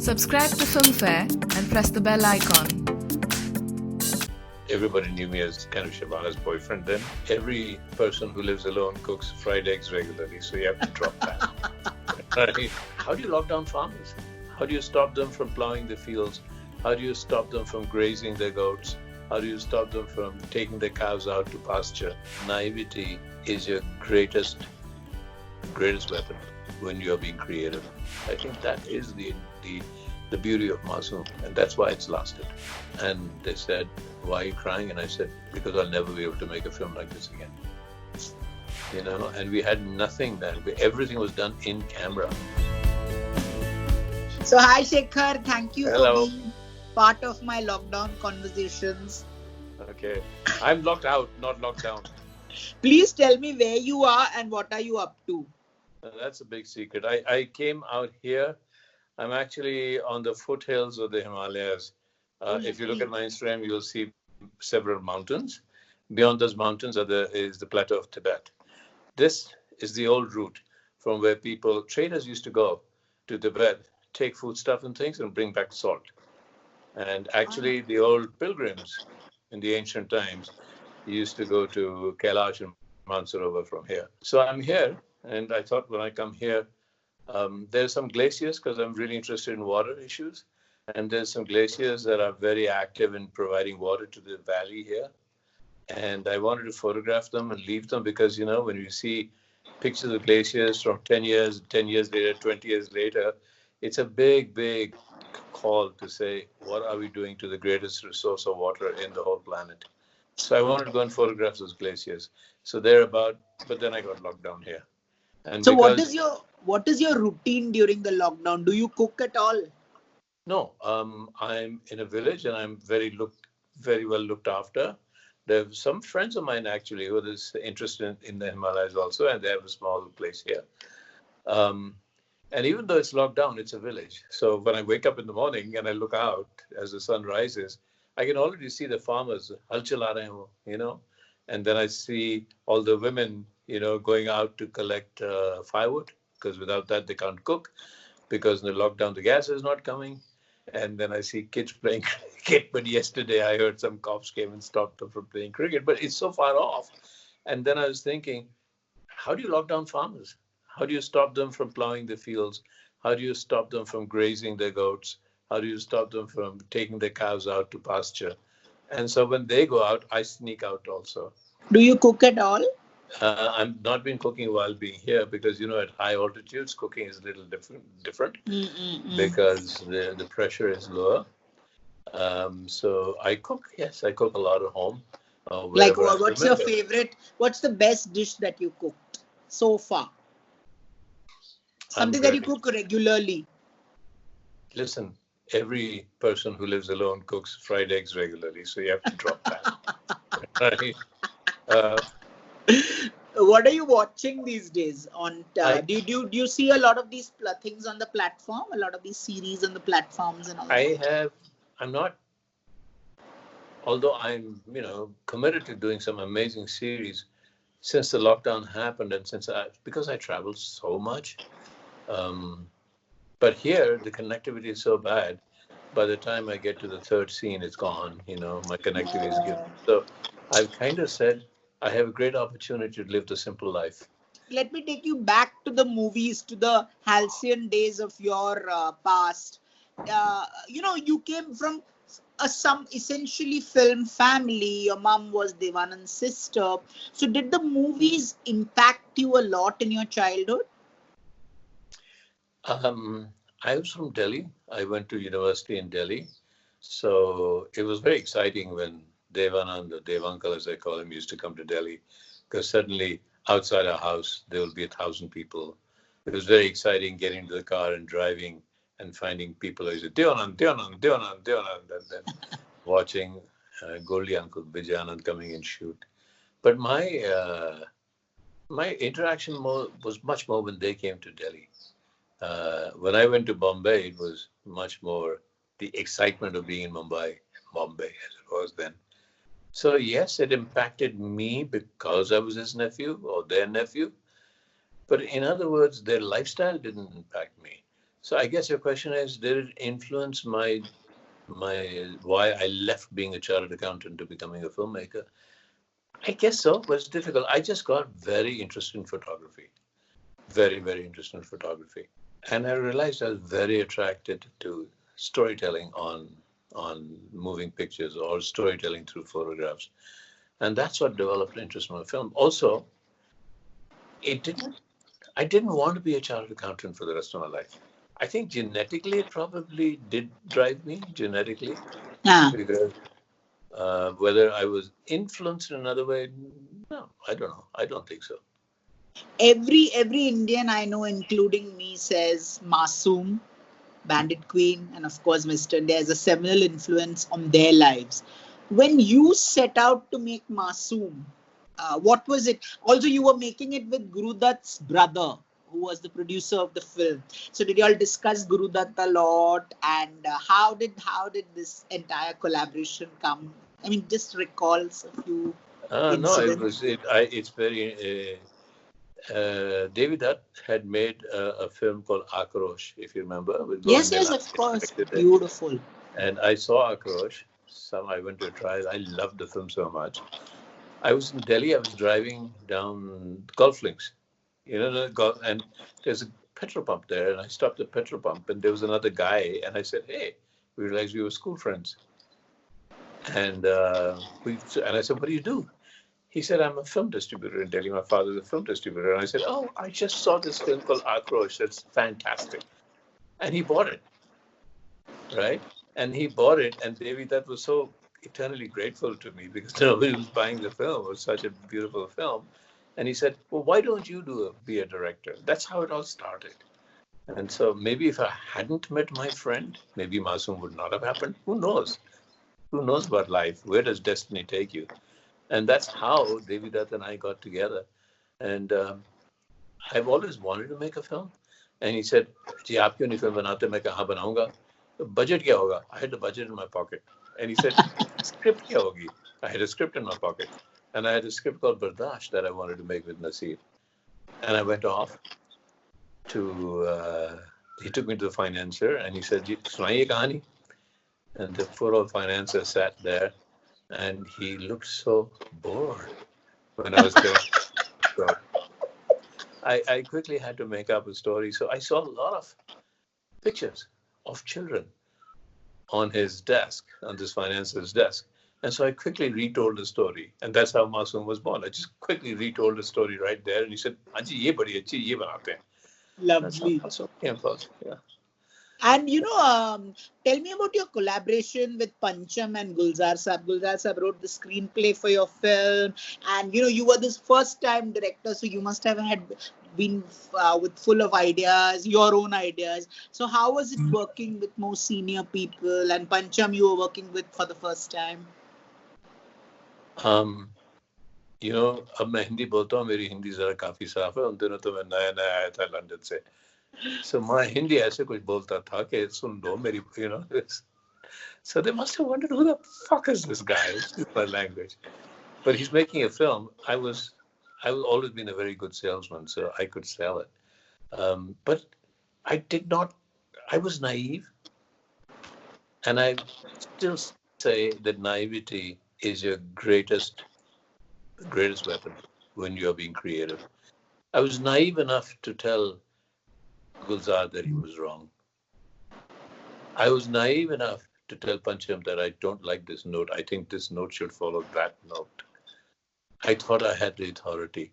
Subscribe to Filmfare and press the bell icon. Everybody knew me as kind of Shabana's boyfriend then. Every person who lives alone cooks fried eggs regularly, so you have to drop that. Right? How do you lock down farmers? How do you stop them from plowing the fields? How do you stop them from grazing their goats? How do you stop them from taking their cows out to pasture? Naivety is your greatest weapon when you are being creative. I think that is the beauty of Masoom, and that's why it's lasted. And they said, "Why are you crying?" And I said, "Because I'll never be able to make a film like this again." You know, and we had nothing then. Everything was done in camera. So hi Shekhar, thank you Hello. for being part of my lockdown conversations. Okay. I'm locked out, not locked down. Please tell me where you are and what are you up to? That's a big secret. I came out here. I'm actually on the foothills of the Himalayas. If you look at my Instagram, you'll see several mountains. Beyond those mountains is the plateau of Tibet. This is the old route from where traders used to go to Tibet, take foodstuff and things and bring back salt. And actually the old pilgrims in the ancient times used to go to Kailash and Mount Sarovar from here. So I'm here, and I thought when I come here, there's some glaciers because I'm really interested in water issues. And there's some glaciers that are very active in providing water to the valley here. And I wanted to photograph them and leave them because, you know, when you see pictures of glaciers from 10 years later, 20 years later, it's a big, big call to say, what are we doing to the greatest resource of water in the whole planet? So I wanted to go and photograph those glaciers. So but then I got locked down here. And so what is your routine during the lockdown? Do you cook at all? No, I'm in a village and I'm very well looked after. There are some friends of mine actually who are interested in the Himalayas also, and they have a small place here. And even though it's locked down, it's a village. So when I wake up in the morning and I look out as the sun rises, I can already see the farmers, hal chala rahe ho, you know, and then I see all the women, you know, going out to collect firewood, because without that they can't cook, because in the lockdown the gas is not coming. And then I see kids playing cricket. But yesterday I heard some cops came and stopped them from playing cricket. But it's so far off. And then I was thinking, how do you lock down farmers? How do you stop them from plowing the fields? How do you stop them from grazing their goats? How do you stop them from taking their cows out to pasture? And so when they go out, I sneak out also. Do you cook at all? I'm not been cooking while being here because, you know, at high altitudes, cooking is a little different because the pressure is lower. So I cook. Yes, I cook a lot at home. Like what's your favorite? What's the best dish that you cooked so far? Something that you cook regularly. Listen, every person who lives alone cooks fried eggs regularly, so you have to drop that. Right? What are you watching these days? Do you see a lot of these things on the platform? A lot of these series on the platforms and all that? I'm not. Although I'm, you know, committed to doing some amazing series since the lockdown happened, and because I travel so much. But here the connectivity is so bad. By the time I get to the third scene, it's gone. You know, my connectivity is given. So I've kind of said, I have a great opportunity to live the simple life. Let me take you back to the movies, to the halcyon days of your past. You know, you came from some essentially film family. Your mom was Devanand's sister. So did the movies impact you a lot in your childhood? I was from Delhi. I went to university in Delhi. So it was very exciting when Devanand, or Dev Uncle as I call him, used to come to Delhi, because suddenly outside our house, there will be 1,000 people. It was very exciting getting into the car and driving and finding people who said, Devanand, and then watching Goldie Uncle Bijanand coming and shoot. But my interaction was much more when they came to Delhi. When I went to Bombay, it was much more the excitement of being in Bombay as it was then. So yes, it impacted me because I was his nephew or their nephew. But in other words, their lifestyle didn't impact me. So I guess your question is, did it influence my why I left being a chartered accountant to becoming a filmmaker? I guess so, but it's difficult. I just got very interested in photography, very, very interested in photography. And I realized I was very attracted to storytelling on moving pictures or storytelling through photographs. And that's what developed interest in my film. Also, I didn't want to be a chartered accountant for the rest of my life. I think genetically it probably did drive me, genetically. Yeah. Because whether I was influenced in another way, no, I don't know. I don't think so. Every Indian I know, including me, says Masoom, Bandit Queen, and of course Mr. India has a seminal influence on their lives. When you set out to make Masoom, what was it? Also, you were making it with Gurudutt's brother, who was the producer of the film. So did you all discuss Gurudutt a lot? And how did this entire collaboration come? I mean, just recalls a few incidents. It's very. David Dutt had made a film called Akrosh, if you remember. With Yes, Govind of course. directed it. Beautiful. And I saw Akrosh. I went to a trial. I loved the film so much. I was in Delhi. I was driving down golf links, and there's a petrol pump there. And I stopped at the petrol pump, and there was another guy. And I said, "Hey, we realized we were school friends." And I said, "What do you do?" He said, "I'm a film distributor in Delhi. My father's a film distributor." And I said, "Oh, I just saw this film called Akrosh. That's fantastic." And he bought it, right? And he bought it, and Devi, that was so eternally grateful to me because nobody was buying the film. It was such a beautiful film. And he said, "Well, why don't you be a director?" That's how it all started. And so maybe if I hadn't met my friend, maybe Masoom would not have happened. Who knows? Who knows about life? Where does destiny take you? And that's how Devi Dutt and I got together. And I've always wanted to make a film. And he said, "Ji, aap kyun nahi film banate?" Main kaha, "Haan, banaunga." "Budget kya hoga?" I had the budget in my pocket. And he said, "Script kya hogi?" I had a script in my pocket. And I had a script called Bardash that I wanted to make with Nasir. And I went off to, he took me to the financier and he said, "Ji, sunaiye kahani." And the poor old financier sat there and he looked so bored when I was going. So I quickly had to make up a story. So I saw a lot of pictures of children on his desk, on this financer's desk. And so I quickly retold the story. And that's how Masoom was born. I just quickly retold the story right there. And he said, "Aji, ye badi achhi, ye banate hain." That's how Lovely. Masoom came about. Yeah. And tell me about your collaboration with Pancham and Gulzar Saab. Gulzar Saab wrote the screenplay for your film, and you were this first-time director, so you must have been with full of ideas, your own ideas. So how was it working with more senior people? And Pancham, you were working with for the first time. अब मैं हिंदी बोलता हूँ, मेरी हिंदी जरा काफी साफ है. उन दिनों तो मैं नया आया था लंदन से. So my Hindi ऐसे कुछ बोलता था कि सुन लो मेरी, So they must have wondered, who the fuck is this guy? This is my language. But he's making a film. I've always been a very good salesman, so I could sell it. But I was naive. And I still say that naivety is your greatest weapon when you're being creative. I was naive enough to tell Gulzar that he was wrong. I was naive enough to tell Pancham that I don't like this note. I think this note should follow that note. I thought I had the authority.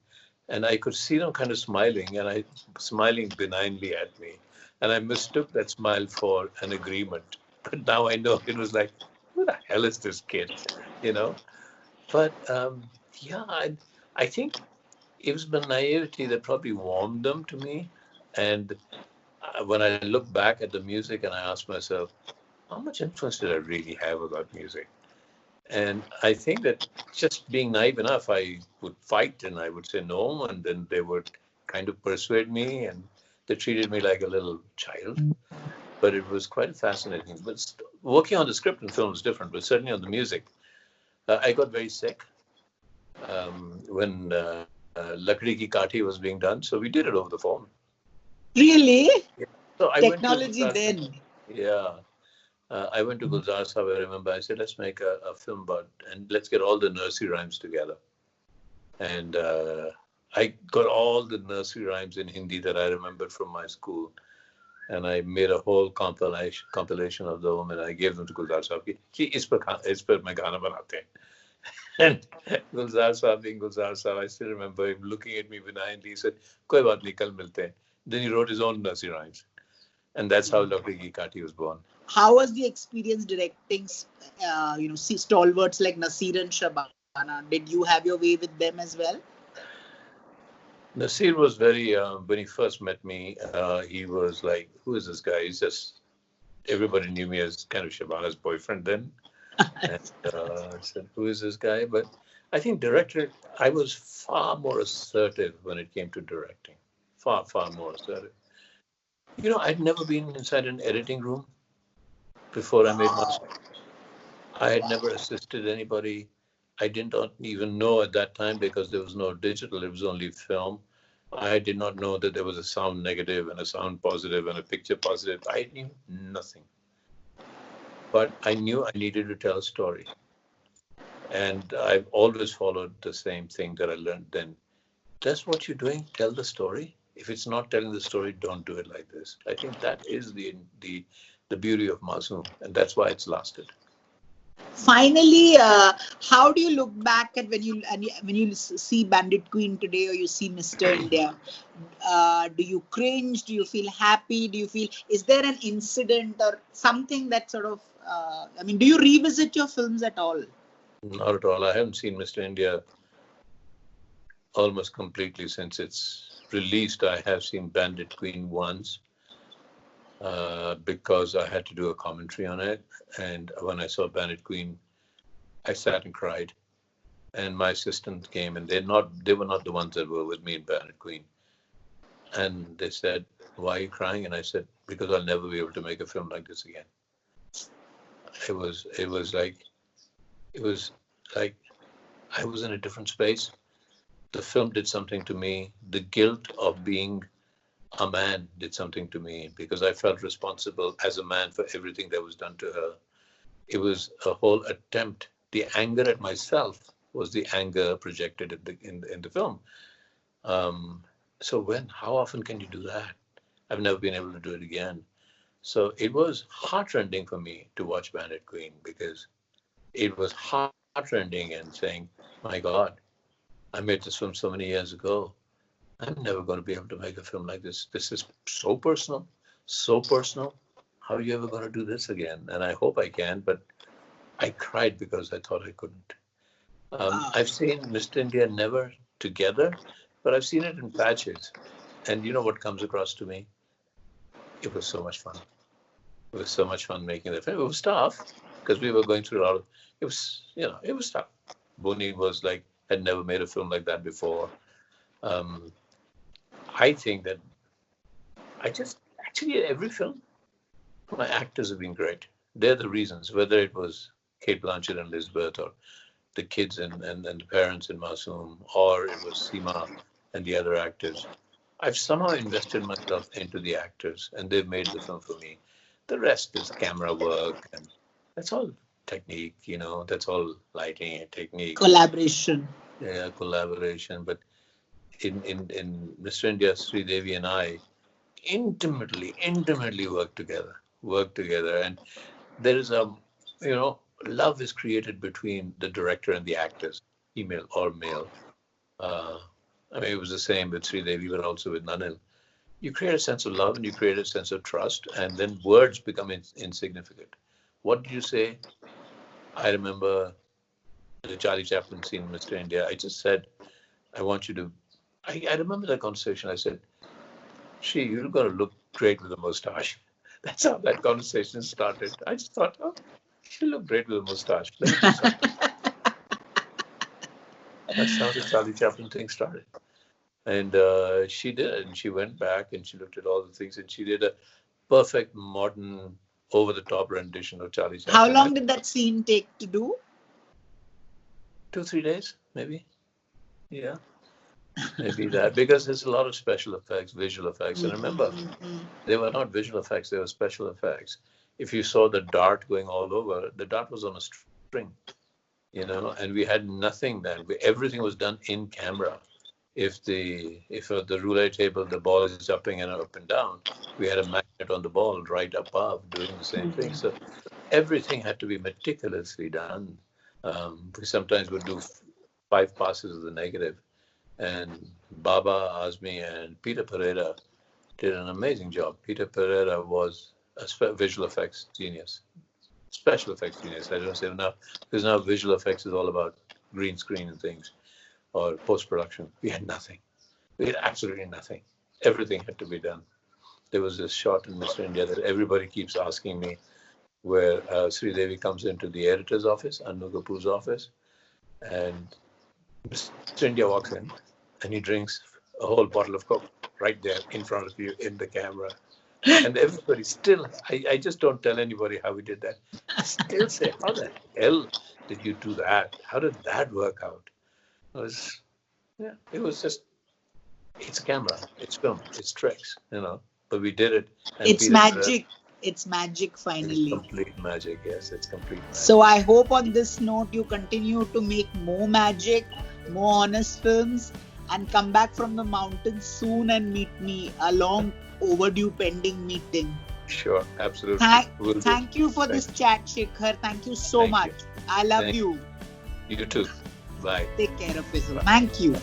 And I could see them kind of smiling smiling benignly at me. And I mistook that smile for an agreement. But now I know it was like, who the hell is this kid? But I think it was the naivety that probably warmed them to me. And when I look back at the music and I ask myself, how much influence did I really have about music? And I think that just being naive enough, I would fight and I would say no. And then they would kind of persuade me and they treated me like a little child. But it was quite fascinating. But working on the script and film is different, but certainly on the music. I got very sick when Lakdi Ki Kathi was being done. So we did it over the phone. Really? So I went to Technology Gulzar. then. Yeah. I went to Gulzar Sahib, I remember. I said, let's make a film about, and let's get all the nursery rhymes together. And I got all the nursery rhymes in Hindi that I remembered from my school. And I made a whole compilation of them, and I gave them to Gulzar Sahib. Is par main gana banate hain. And Gulzar Sahib being Gulzar Sahib, I still remember him looking at me benignly. He said, "Koi baat nahi, kal milte hain." Then he wrote his own nursery rhymes. And that's how Lakdi Ki Kati was born. How was the experience directing, stalwarts like Nasir and Shabana? Did you have your way with them as well? Nasir was very, when he first met me, he was like, who is this guy? He's just, everybody knew me as kind of Shabana's boyfriend then. And I said, who is this guy? But I think I was far more assertive when it came to directing. Far, far more assertive. You know, I'd never been inside an editing room before I made Masoom. I had never assisted anybody. I did not even know at that time, because there was no digital, it was only film. I did not know that there was a sound negative and a sound positive and a picture positive. I knew nothing. But I knew I needed to tell a story. And I've always followed the same thing that I learned then. That's what you're doing, tell the story. If it's not telling the story, don't do it like this. I think that is the beauty of Masoom, and that's why it's lasted. Finally, how do you look back at when you see Bandit Queen today, or you see Mr. India? Do you cringe? Do you feel happy? Is there an incident or something that sort of, do you revisit your films at all? Not at all. I haven't seen Mr. India almost completely since it's released. I have seen Bandit Queen once, because I had to do a commentary on it. And when I saw Bandit Queen, I sat and cried. And my assistant came, and they were not the ones that were with me in Bandit Queen. And they said, "Why are you crying?" And I said, "Because I'll never be able to make a film like this again." It was like I was in a different space. The film did something to me. The guilt of being a man did something to me, because I felt responsible as a man for everything that was done to her. It was a whole attempt. The anger at myself was the anger projected in the film. So how often can you do that? I've never been able to do it again. So it was heartrending for me to watch Bandit Queen, because it was heartrending and saying, my God, I made this film so many years ago. I'm never going to be able to make a film like this. This is so personal, so personal. How are you ever going to do this again? And I hope I can, but I cried because I thought I couldn't. I've seen Mr. India never together, but I've seen it in patches. And you know what comes across to me? It was so much fun. It was so much fun making the film. It was tough because we were going through a lot of, it was tough. Boni had never made a film like that before. I think that actually every film, my actors have been great. They're the reasons, whether it was Kate Blanchett and Lisbeth, or the kids and the parents in Masoom, or it was Seema and the other actors. I've somehow invested myself into the actors, and they've made the film for me. The rest is camera work, and that's all technique, that's all lighting and technique. Collaboration. Yeah, collaboration. But in Mr. India, Sridevi and I intimately work together. And there is love is created between the director and the actors, female or male. It was the same with Sridevi, but also with Nanil. You create a sense of love and you create a sense of trust, and then words become insignificant. What did you say? I remember the Charlie Chaplin scene in Mr. India. I just said, I want you to, I remember that conversation. I said, you're going to look great with a mustache. That's how that conversation started. I just thought, you look great with a mustache. Let me do something. That's how the Charlie Chaplin thing started. And she did it. And she went back and she looked at all the things, and she did a perfect modern, over-the-top rendition of Charlie Chaplin. How long did that scene take to do? 2-3 days, maybe. Yeah. Maybe that, because there's a lot of special effects, visual effects. And remember, they were not visual effects, they were special effects. If you saw the dart going all over, the dart was on a string, and we had nothing then. Everything was done in camera. If at the roulette table the ball is jumping up and down, we had a magnet on the ball right above doing the same thing. So everything had to be meticulously done. We sometimes would do 5 passes of the negative. And Baba, Azmi, and Peter Pereira did an amazing job. Peter Pereira was a visual effects genius, special effects genius. I don't say enough, because now visual effects is all about green screen and things, or post-production. We had nothing. We had absolutely nothing. Everything had to be done. There was this shot in Mr. India that everybody keeps asking me, where Sri Devi comes into the editor's office, Anu Kapoor's office, and Mr. India walks in and he drinks a whole bottle of Coke right there in front of you in the camera. And everybody still, I just don't tell anybody how we did that. I still say, how the hell did you do that? How did that work out? It was just, it's camera, it's film, it's tricks, but we did it. And it's magic. It's magic finally. It's complete magic, yes, it's complete magic. So I hope on this note you continue to make more magic, more honest films, and come back from the mountains soon and meet me, a long overdue pending meeting. Sure, absolutely. Thank you for this chat, Shekhar. Thank you so much. I love you. You too. Bye. Take care of yourself. Thank you.